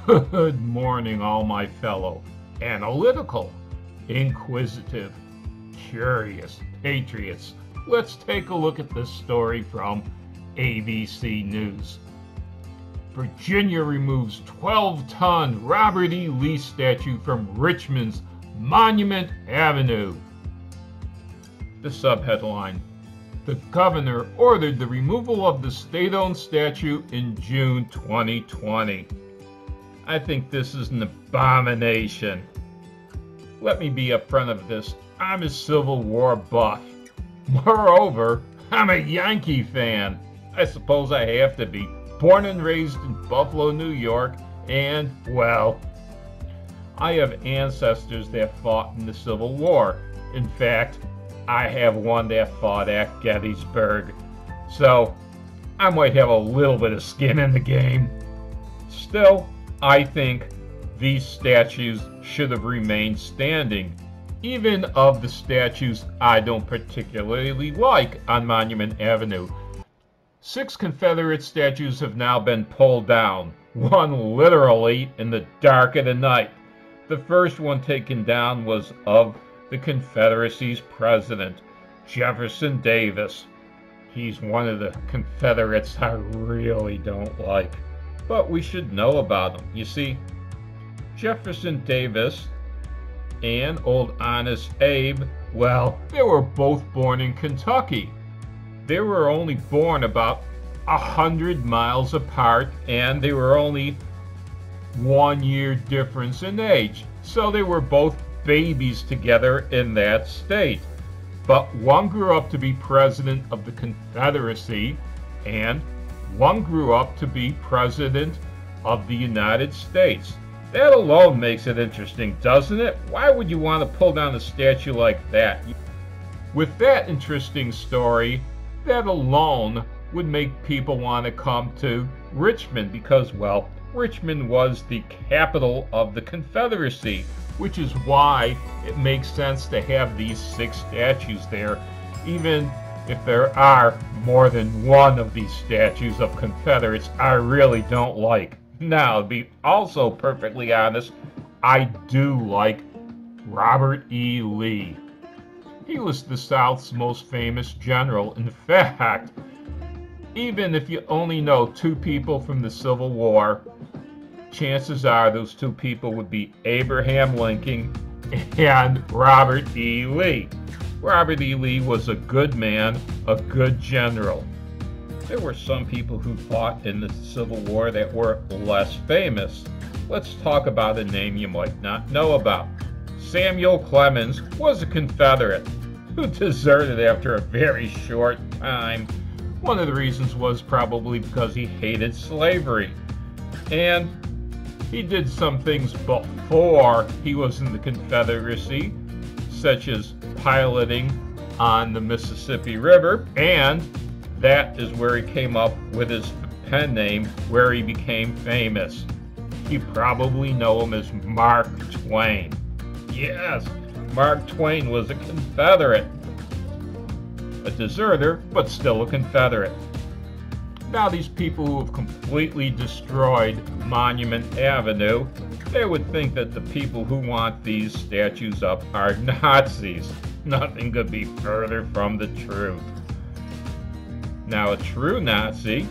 Good morning, all my fellow analytical, inquisitive, curious patriots. Let's take a look at this story from ABC News. Virginia removes 12-ton Robert E. Lee statue from Richmond's Monument Avenue. The subheadline: the governor ordered the removal of the state-owned statue in June 2020. I think this is an abomination. Let me be upfront of this. I'm a Civil War buff. Moreover, I'm a Yankee fan. I suppose I have to be. Born and raised in Buffalo, New York, and, well, I have ancestors that fought in the Civil War. In fact, I have one that fought at Gettysburg. So, I might have a little bit of skin in the game. Still, I think these statues should have remained standing, even of the statues I don't particularly like on Monument Avenue. 6 Confederate statues have now been pulled down, one literally in the dark of the night. The first one taken down was of the Confederacy's president, Jefferson Davis. He's one of the Confederates I really don't like, but we should know about him. You see, Jefferson Davis and Old Honest Abe, well, they were both born in Kentucky. They were only born about 100 miles apart, and they were only 1 year difference in age. So they were both babies together in that state. But one grew up to be president of the Confederacy, and one grew up to be president of the United States. That alone makes it interesting, doesn't it? Why would you want to pull down a statue like that? With that interesting story, that alone would make people want to come to Richmond because, well, Richmond was the capital of the Confederacy, which is why it makes sense to have these 6 statues there, even if there are more than one of these statues of Confederates I really don't like. Now, to be also perfectly honest, I do like Robert E. Lee. He was the South's most famous general. In fact, even if you only know 2 people from the Civil War, chances are those 2 people would be Abraham Lincoln and Robert E. Lee. Robert E. Lee was a good man, a good general. There were some people who fought in the Civil War that were less famous. Let's talk about a name you might not know about. Samuel Clemens was a Confederate who deserted after a very short time. One of the reasons was probably because he hated slavery. And he did some things before he was in the Confederacy, such as piloting on the Mississippi River, and that is where he came up with his pen name, where he became famous. You probably know him as Mark Twain. Yes, Mark Twain was a Confederate. A deserter, but still a Confederate. Now these people who have completely destroyed Monument Avenue, they would think that the people who want these statues up are Nazis. Nothing could be further from the truth. Now a true Nazi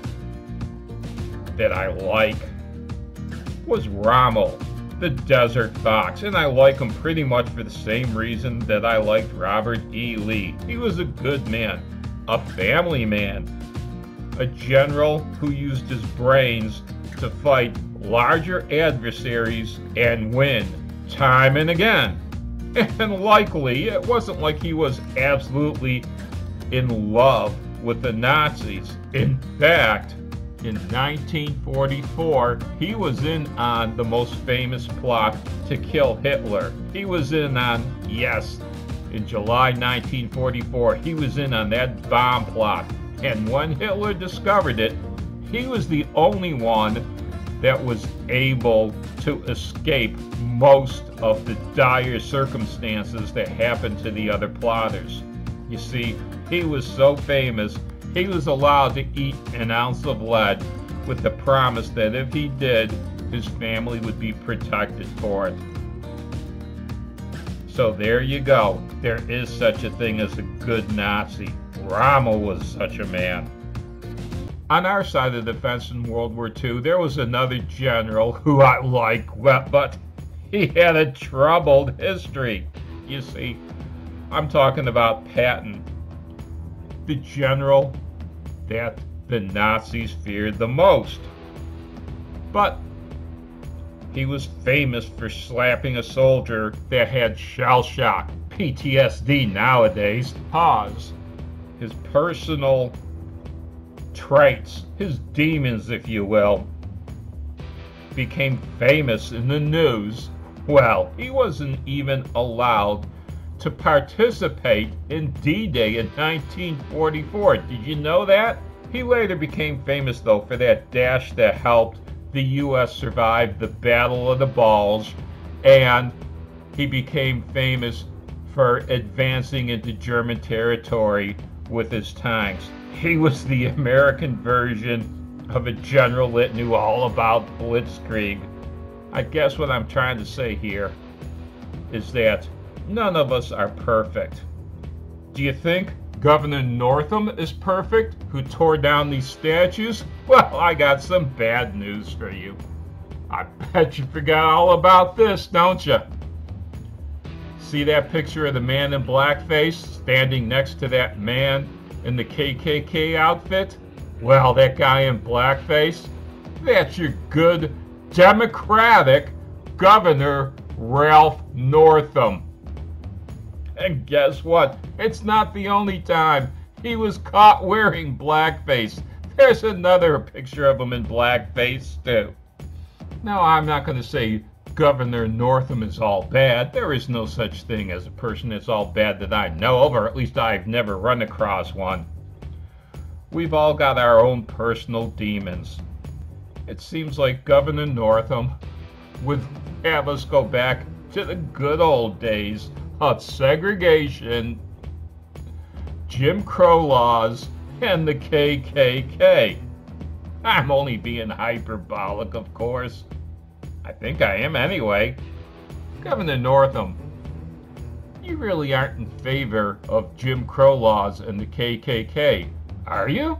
that I like was Rommel, the Desert Fox, and I like him pretty much for the same reason that I liked Robert E. Lee. He was a good man, a family man, a general who used his brains to fight larger adversaries and win time and again. And likely, it wasn't like he was absolutely in love with the Nazis. In fact, in 1944, he was in on the most famous plot to kill Hitler. He was in on, yes, in July 1944, he was in on that bomb plot. And when Hitler discovered it, he was the only one that was able to escape most of the dire circumstances that happened to the other plotters. You see, he was so famous, he was allowed to eat an ounce of lead with the promise that if he did, his family would be protected for it. So there you go. There is such a thing as a good Nazi. Rommel was such a man. On our side of the fence in World War II, there was another general who I like, but he had a troubled history. You see, I'm talking about Patton, the general that the Nazis feared the most. But he was famous for slapping a soldier that had shell shock, PTSD nowadays. Pause. His personal traits, his demons, if you will, became famous in the news. Well, he wasn't even allowed to participate in D-Day in 1944. Did you know that? He later became famous, though, for that dash that helped the U.S. survive the Battle of the Bulge, and he became famous for advancing into German territory with his tanks. He was the American version of a general that knew all about Blitzkrieg. I guess what I'm trying to say here is that none of us are perfect. Do you think Governor Northam is perfect, who tore down these statues? Well, I got some bad news for you. I bet you forgot all about this, don't you? See that picture of the man in blackface standing next to that man in the KKK outfit? Well, that guy in blackface, that's your good Democratic Governor Ralph Northam. And guess what? It's not the only time he was caught wearing blackface. There's another picture of him in blackface, too. Now, I'm not going to say Governor Northam is all bad. There is no such thing as a person that's all bad that I know of, or at least I've never run across one. We've all got our own personal demons. It seems like Governor Northam would have us go back to the good old days of segregation, Jim Crow laws, and the KKK. I'm only being hyperbolic, of course. I think I am anyway. Governor Northam, you really aren't in favor of Jim Crow laws and the KKK, are you?